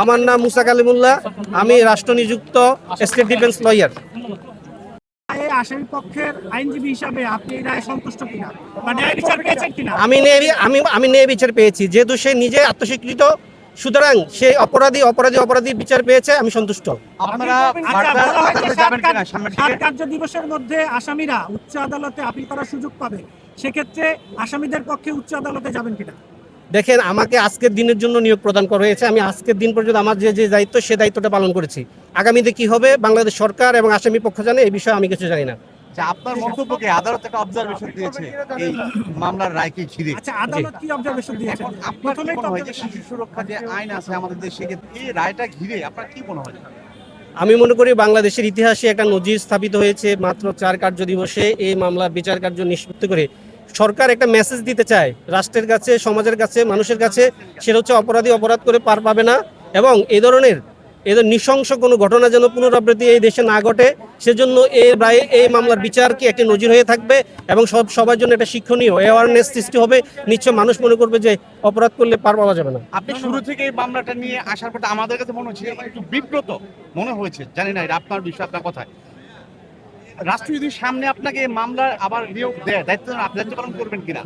আমার নাম মুসা কালিমুল্লাহ, আমি রাষ্ট্র নিযুক্ত স্টেট ডিফেন্স লয়ার। আসামি পক্ষের আইনজীবী হিসাবে আপনি এই রায়ে সন্তুষ্ট কিনা বা ন্যায় বিচার পেয়েছেন কিনা? আমি ন্যায় বিচার পেয়েছি, যেহেতু সে নিজে আত্মস্বীকৃত, সুতরাং সে অপরাধীর বিচার পেয়েছে, আমি সন্তুষ্ট। আপনারা কার্য দিবসের মধ্যে আসামিরা উচ্চ আদালতে আপিল করার সুযোগ পাবে, সেক্ষেত্রে আসামিদের পক্ষে উচ্চ আদালতে যাবেন কিনা? দেখেন, আমাকে আজকের দিনের জন্য নিয়োগ প্রদান করা হয়েছে। আমি আজকের দিন পর্যন্ত আমার যে দায়িত্ব, সে দায়িত্বটা পালন করেছি। আগামীতে কি হবে বাংলাদেশ সরকার এবং আসামি পক্ষ জানে, এই বিষয়ে আমি কিছু জানি না। আপনার মন্তব্যকে আদালত একটা অবজারভেশন দিয়েছে এই মামলার রায়কে ঘিরে। আচ্ছা, আদালত কি অবজারভেশন দিয়েছে? আপনার কি মনে হয় যে শিশু সুরক্ষা যে আইন আছে আমাদের দেশে, এই রায়টা ঘিরে আপনার কি মনে হয়? আমি মনে করি বাংলাদেশের ইতিহাসে একটা নজির স্থাপিত হয়েছে। মাত্র 4 কার্য দিবসে এই মামলার বিচার কার্য নিষ্পত্তি করে সরকার একটা মেসেজ দিতে চায় রাষ্ট্রের কাছে, সমাজের কাছে, মানুষের কাছে। সেটা হচ্ছে অপরাধী অপরাধ করে পার পাবে না, এবং এই ধরনের নৃশংস কোনো ঘটনা যেন পুনরাবৃত্তি এই দেশে না ঘটে, সেজন্য এই মামলার বিচার কি একটি নজির হয়ে থাকবে এবং সবার জন্য একটা শিক্ষণীয় অ্যাওয়ারনেস সৃষ্টি হবে। নিশ্চয় মানুষ মনে করবে যে অপরাধ করলে পার পাওয়া যাবে না। আপনি শুরু থেকে এই মামলাটা নিয়ে আসার পর আমাদের কাছে মনে হচ্ছে একটু বিব্রত মনে হয়েছে, জানি না এটা আপনার বিষয়, আপনার কথায়। রাষ্ট্র যদি সামনে আপনাকে মামলা আবার নিয়োগ দেয়, দায়িত্ব পালন করবেন কিনা?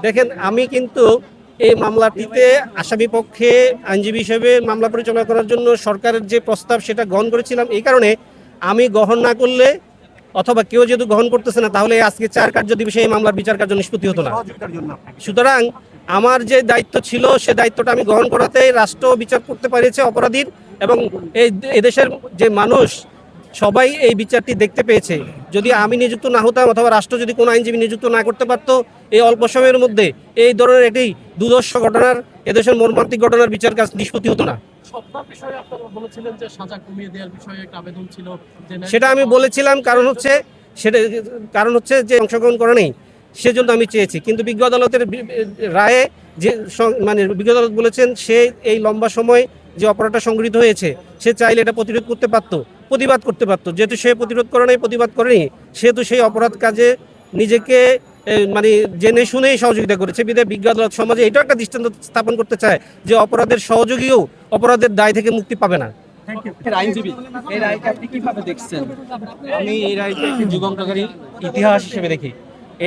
দেখেন, আমি কিন্তু এই মামলাটিতে আসামি পক্ষে আইনজীবী হিসেবে মামলা পরিচালনা করার জন্য সরকারের যে প্রস্তাব, সেটা গ্রহণ করেছিলাম। এই কারণে আমি গ্রহণ না করলে, অথবা কেউ যেহেতু গ্রহণ করতেছে না, তাহলে আজকে 4 কার্য দিবসে এই মামলার বিচার কার্য নিষ্পত্তি হতো না। সুতরাং আমার যে দায়িত্ব ছিল, সে দায়িত্বটা আমি গ্রহণ করাতে রাষ্ট্র বিচার করতে পেরেছে অপরাধীর, এবং এই দেশের যে মানুষ সবাই এই বিচারটি দেখতে পেয়েছে। যদি আমি নিযুক্ত না হতাম, অথবা রাষ্ট্র যদি কোনো আইনজীবী নিযুক্ত না করতে পারতো, এই অল্প সময়ের মধ্যে এই ধরনের একটি দুর্ধর্ষ ঘটনার, এদেশের মর্মান্তিক ঘটনার বিচার কাজ নিষ্পত্তি হতো না। সেটা আমি বলেছিলাম, কারণ হচ্ছে যে অংশগ্রহণ করে নেই, সেজন্য আমি চেয়েছি। কিন্তু বিজ্ঞ আদালতের রায়ে যে বিজ্ঞ আদালত বলেছেন, সে এই লম্বা সময় যে অপরাধটা সংঘটিত হয়েছে, সে চাইলে এটা প্রতিবাদ করতে পারতো। যেহেতু সে প্রতিরোধ করে নাই, প্রতিবাদ করেনি, সেহেতু সেই অপরাধ কাজে নিজেকে জেনে শুনেই সহযোগিতা করেছে। বিধায় বিজ্ঞ আদালত সমাজে এটাও একটা দৃষ্টান্ত স্থাপন করতে চায় যে অপরাধের সহযোগীও অপরাধের দায় থেকে মুক্তি পাবে না। আইনজীবী, এই রায়কে আপনি কিভাবে দেখছেন? আমি এই রায়কে একটি যুগান্তকারী ইতিহাস হিসেবে দেখি।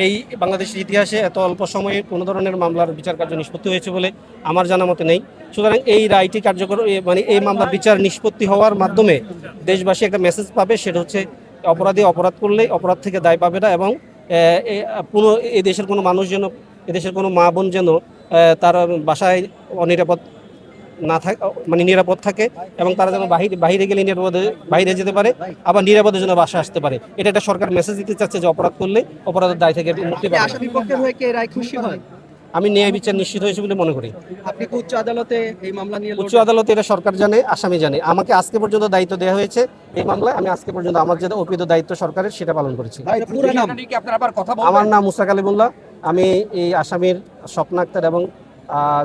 এই বাংলাদেশের ইতিহাসে এত অল্প সময়ে কোনো ধরনের মামলার বিচার কার্য নিষ্পত্তি হয়েছে বলে আমার জানা মতে নেই। সুতরাং এই রায়টি কার্যকর, এই মামলার বিচার নিষ্পত্তি হওয়ার মাধ্যমে দেশবাসী একটা মেসেজ পাবে, সেটা হচ্ছে অপরাধী অপরাধ করলে অপরাধ থেকে দায় পাবে না, এবং এই দেশের কোনো মানুষ যেন, এদেশের কোনো মা বোন যেন তার বাসায় অনিরাপদ না থাকে, নিরাপদ থাকে, এবং তারা যেন বাইরে গেলে নিরাপদে বাইরে যেতে পারে, আবার নিরাপদে যেন বাসা আসতে পারে। এটা একটা সরকার মেসেজ দিতে চাচ্ছে যে অপরাধ করলে অপরাধের দায় থেকে মুক্তি পাবে। আসামি পক্ষের হয়ে কে রায় খুশি হয়? আমি ন্যায় বিচার নিশ্চিত হয়েছে বলে মনে করি। আপনি কি উচ্চ আদালতে এই মামলা নিয়ে? উচ্চ আদালতে এটা সরকার জানে, আসামি জানে। আমাকে আজকে পর্যন্ত দায়িত্ব দেওয়া হয়েছে এই মামলায়। আমি আজকে পর্যন্ত আমার যে অর্পিত দায়িত্ব সরকারের, সেটা পালন করেছি। আমার নাম মুসা কালিমুল্লাহ, আমি এই আসামির স্বপ্ন আক্তার এবং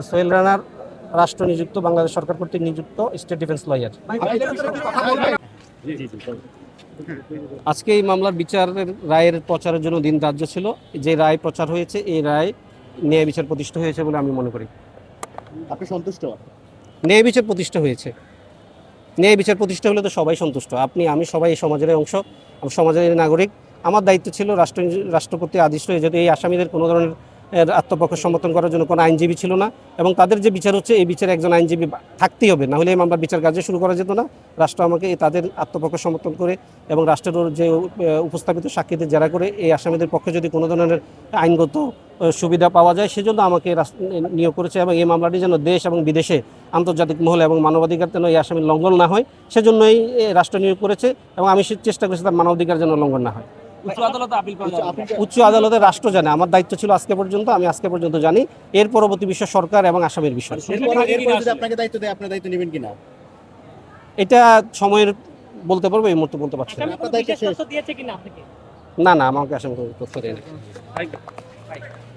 সোহেল রানার রাষ্ট্র নিযুক্ত, বাংলাদেশ সরকার কর্তৃক নিযুক্ত স্টেট ডিফেন্স লয়ার। আজকে এই মামলার বিচারের রায়ের প্রচারের জন্য দিন ধার্য ছিল। যে রায় প্রচার হয়েছে, এই রায় ন্যায় বিচার প্রতিষ্ঠা হয়েছে বলে আমি মনে করি। আপনি সন্তুষ্ট? ন্যায় বিচার প্রতিষ্ঠা হয়েছে। ন্যায় বিচার প্রতিষ্ঠা হলে তো সবাই সন্তুষ্ট। আমি সবাই এই সমাজের অংশ, সমাজের নাগরিক। আমার দায়িত্ব ছিল রাষ্ট্র কর্তৃক আদিষ্ট, যেহেতু এই আসামিদের কোনো ধরনের আত্মপক্ষ সমর্থন করার জন্য কোনো আইনজীবী ছিল না, এবং তাদের যে বিচার হচ্ছে, এই বিচারে একজন আইনজীবী থাকতেই হবে, না হলে এই মামলার বিচার কার্য শুরু করা যেত না। রাষ্ট্র আমাকে তাদের আত্মপক্ষ সমর্থন করে এবং রাষ্ট্রের যে উপস্থাপিত সাক্ষীদের জেরা করে এই আসামিদের পক্ষে যদি কোনো ধরনের আইনগত সুবিধা পাওয়া যায়, সেজন্য আমাকে নিয়োগ করেছে, এবং এই মামলাটি যেন দেশ এবং বিদেশে আন্তর্জাতিক মহলে এবং মানবাধিকার যেন এই আসামির লঙ্ঘন না হয়, সেজন্যই রাষ্ট্র নিয়োগ করেছে, এবং আমি চেষ্টা করেছি তার মানবাধিকার যেন লঙ্ঘন না হয়। উচ্চ আদালতে রাষ্ট্র জানে। আমার দায়িত্ব ছিল আজকে পর্যন্ত, আমি আজকে পর্যন্ত জানি। এর পরবর্তী বিষয় সরকার এবং আসামির বিষয়। আপনাকে দায়িত্ব দেয়, আপনার দায়িত্ব নেবেন কিনা এটা সময়ের বলতে পারবো, এই মুহূর্তে বলতে পারছি না। না, আমাকে আসামি তথ্য দেয়নি।